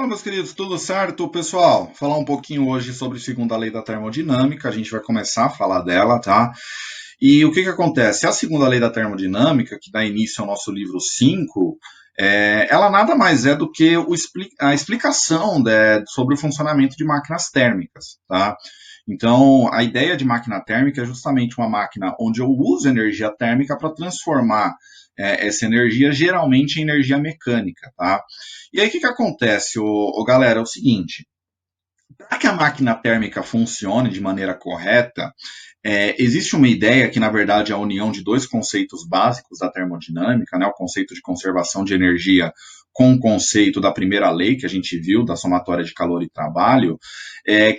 Fala, meus queridos, tudo certo? Pessoal, falar um pouquinho hoje sobre a segunda lei da termodinâmica, a gente vai começar a falar dela, tá? E o que que acontece? A segunda lei da termodinâmica, que dá início ao nosso livro 5, ela nada mais é do que a explicação sobre o funcionamento de máquinas térmicas, tá? Então, a ideia de máquina térmica é justamente uma máquina onde eu uso energia térmica para transformar essa energia geralmente em energia mecânica, tá? E aí o que que acontece, galera? É o seguinte, para que a máquina térmica funcione de maneira correta, existe uma ideia que, na verdade, é a união de dois conceitos básicos da termodinâmica, né? O conceito de conservação de energia com o conceito da primeira lei que a gente viu, da somatória de calor e trabalho,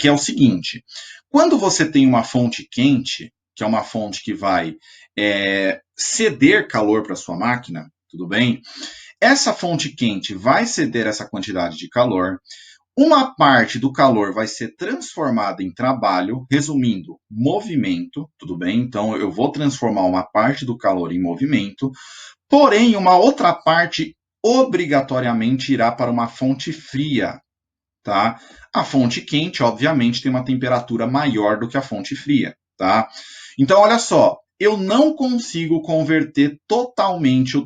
que é o seguinte: quando você tem uma fonte quente, que é uma fonte que vai ceder calor para sua máquina, tudo bem? Essa fonte quente vai ceder essa quantidade de calor. Uma parte do calor vai ser transformada em trabalho, resumindo, movimento, tudo bem? Então eu vou transformar uma parte do calor em movimento, porém uma outra parte obrigatoriamente irá para uma fonte fria, tá? A fonte quente, obviamente, tem uma temperatura maior do que a fonte fria, tá? Então olha só, eu não consigo converter totalmente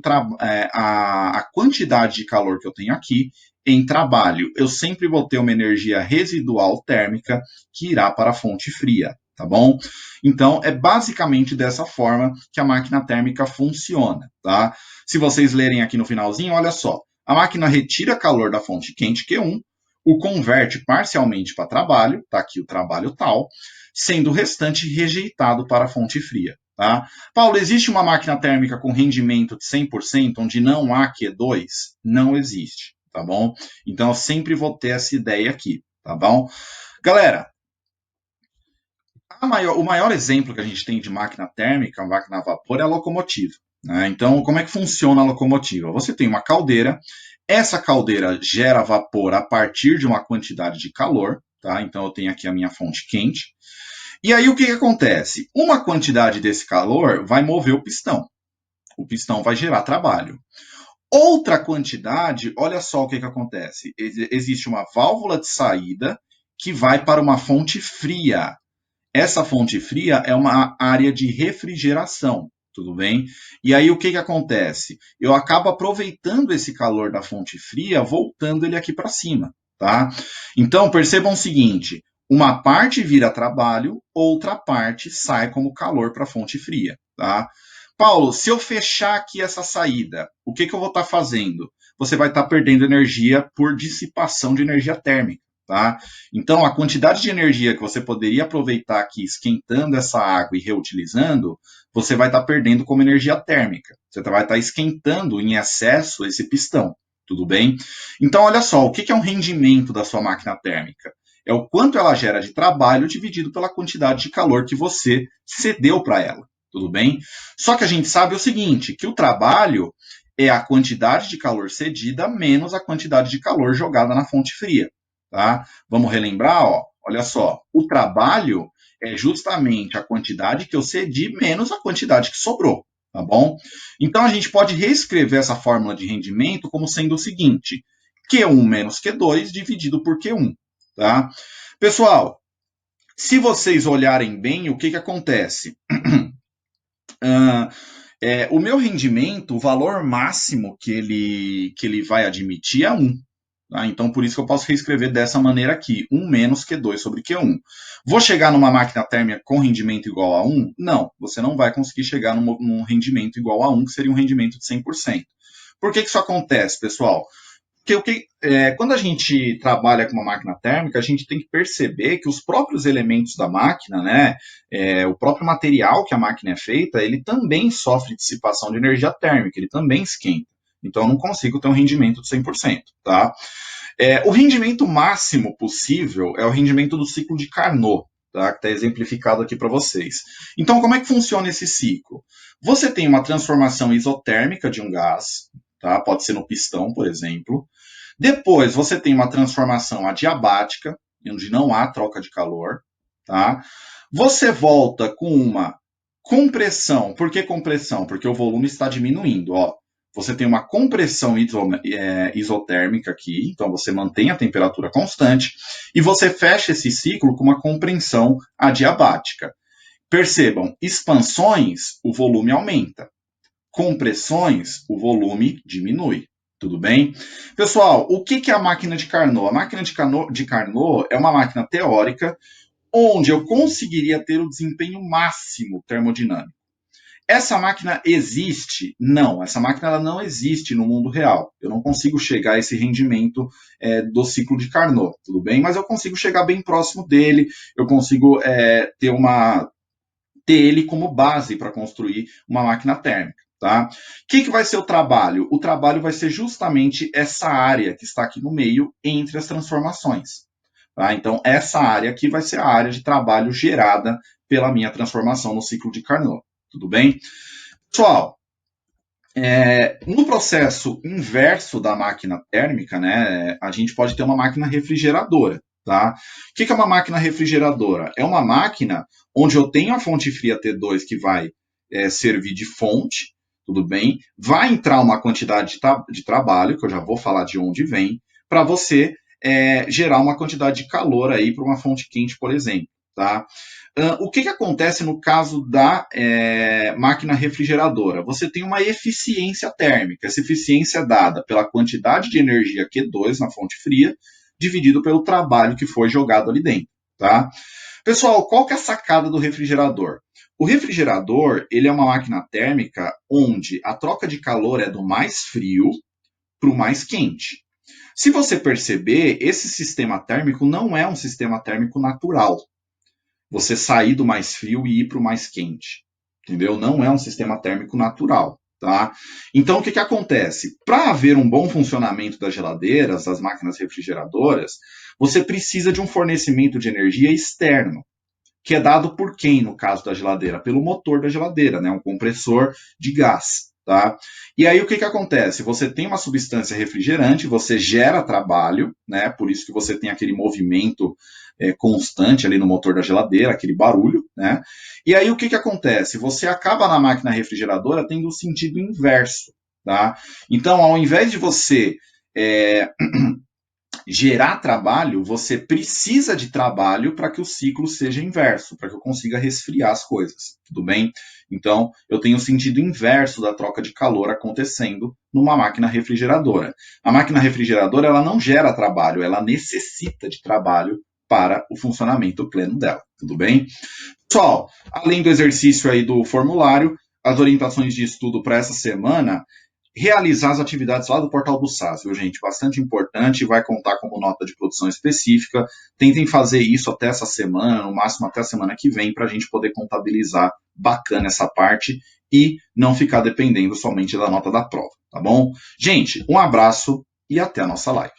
a quantidade de calor que eu tenho aqui em trabalho. Eu sempre vou ter uma energia residual térmica que irá para a fonte fria, tá bom? Então, é basicamente dessa forma que a máquina térmica funciona, tá? Se vocês lerem aqui no finalzinho, olha só. A máquina retira calor da fonte quente Q1, o converte parcialmente para trabalho, tá aqui o trabalho tal, sendo o restante rejeitado para a fonte fria. Tá? Paulo, existe uma máquina térmica com rendimento de 100%, onde não há Q2? Não existe, tá bom? Então, eu sempre vou ter essa ideia aqui, tá bom? Galera, o maior exemplo que a gente tem de máquina térmica, máquina a vapor, é a locomotiva. Né? Então, como é que funciona a locomotiva? Você tem uma caldeira, essa caldeira gera vapor a partir de uma quantidade de calor, tá? Então, eu tenho aqui a minha fonte quente. E aí o que acontece? Uma quantidade desse calor vai mover o pistão. O pistão vai gerar trabalho. Outra quantidade, olha só o que acontece. Existe uma válvula de saída que vai para uma fonte fria. Essa fonte fria é uma área de refrigeração, tudo bem? E aí o que acontece? Eu acabo aproveitando esse calor da fonte fria, voltando ele aqui para cima, tá? Então percebam o seguinte: uma parte vira trabalho, outra parte sai como calor para a fonte fria, tá? Paulo, se eu fechar aqui essa saída, o que eu vou estar fazendo? Você vai estar perdendo energia por dissipação de energia térmica. Tá? Então, a quantidade de energia que você poderia aproveitar aqui esquentando essa água e reutilizando, você vai estar perdendo como energia térmica. Você vai estar esquentando em excesso esse pistão, tudo bem? Então, olha só, o que é um rendimento da sua máquina térmica? É o quanto ela gera de trabalho dividido pela quantidade de calor que você cedeu para ela, tudo bem? Só que a gente sabe o seguinte, que o trabalho é a quantidade de calor cedida menos a quantidade de calor jogada na fonte fria. Tá? Vamos relembrar, ó, olha só, o trabalho é justamente a quantidade que eu cedi menos a quantidade que sobrou, tá bom? Então a gente pode reescrever essa fórmula de rendimento como sendo o seguinte: Q1 menos Q2 dividido por Q1, tá? Pessoal, se vocês olharem bem, o que acontece? O meu rendimento, o valor máximo que ele vai admitir é 1. Tá? Então, por isso que eu posso reescrever dessa maneira aqui, 1 menos Q2 sobre Q1. Vou chegar numa máquina térmica com rendimento igual a 1? Não, você não vai conseguir chegar num rendimento igual a 1, que seria um rendimento de 100%. Por que isso acontece, pessoal? Porque quando a gente trabalha com uma máquina térmica, a gente tem que perceber que os próprios elementos da máquina, né, o próprio material que a máquina é feita, ele também sofre dissipação de energia térmica, ele também esquenta. Então, eu não consigo ter um rendimento de 100%. Tá? O rendimento máximo possível é o rendimento do ciclo de Carnot, tá? Que está exemplificado aqui para vocês. Então, como é que funciona esse ciclo? Você tem uma transformação isotérmica de um gás, tá? Pode ser no pistão, por exemplo. Depois, você tem uma transformação adiabática, onde não há troca de calor. Tá? Você volta com uma compressão. Por que compressão? Porque o volume está diminuindo. Ó. você tem uma compressão isotérmica aqui, então você mantém a temperatura constante, e você fecha esse ciclo com uma compressão adiabática. Percebam, expansões, o volume aumenta. Compressões, o volume diminui. Tudo bem? Pessoal, o que é a máquina de Carnot? A máquina de Carnot é uma máquina teórica onde eu conseguiria ter o desempenho máximo termodinâmico. Essa máquina existe? Não, essa máquina ela não existe no mundo real. Eu não consigo chegar a esse rendimento do ciclo de Carnot, tudo bem? Mas eu consigo chegar bem próximo dele, eu consigo ter ele como base para construir uma máquina térmica. Tá? O que vai ser o trabalho? O trabalho vai ser justamente essa área que está aqui no meio entre as transformações. Tá? Então, essa área aqui vai ser a área de trabalho gerada pela minha transformação no ciclo de Carnot. Tudo bem? Pessoal, no processo inverso da máquina térmica, né, a gente pode ter uma máquina refrigeradora. Tá? O que é uma máquina refrigeradora? É uma máquina onde eu tenho a fonte fria T2 que vai servir de fonte, tudo bem? Vai entrar uma quantidade de trabalho, que eu já vou falar de onde vem, para você gerar uma quantidade de calor aí para uma fonte quente, por exemplo. Tá? O que acontece no caso da máquina refrigeradora? Você tem uma eficiência térmica. Essa eficiência é dada pela quantidade de energia Q2 na fonte fria, dividido pelo trabalho que foi jogado ali dentro. Tá? Pessoal, qual que é a sacada do refrigerador? O refrigerador ele é uma máquina térmica onde a troca de calor é do mais frio para o mais quente. Se você perceber, esse sistema térmico não é um sistema térmico natural. Você sair do mais frio e ir para o mais quente. Entendeu? Não é um sistema térmico natural. Tá? Então, o que acontece? Para haver um bom funcionamento das geladeiras, das máquinas refrigeradoras, você precisa de um fornecimento de energia externo, que é dado por quem, no caso da geladeira? Pelo motor da geladeira, né? Um compressor de gás. Tá? E aí o que acontece? Você tem uma substância refrigerante, você gera trabalho, né? Por isso que você tem aquele movimento constante ali no motor da geladeira, aquele barulho, né? E aí o que acontece? Você acaba na máquina refrigeradora tendo o sentido inverso, tá? Então, ao invés de você gerar trabalho, você precisa de trabalho para que o ciclo seja inverso, para que eu consiga resfriar as coisas, tudo bem? Então, eu tenho o sentido inverso da troca de calor acontecendo numa máquina refrigeradora. A máquina refrigeradora, ela não gera trabalho, ela necessita de trabalho para o funcionamento pleno dela, tudo bem? Pessoal, além do exercício aí do formulário, as orientações de estudo para essa semana, realizar as atividades lá do portal do SAS, viu, gente? Bastante importante, vai contar como nota de produção específica. Tentem fazer isso até essa semana, no máximo até a semana que vem, para a gente poder contabilizar bacana essa parte e não ficar dependendo somente da nota da prova, tá bom? Gente, um abraço e até a nossa live.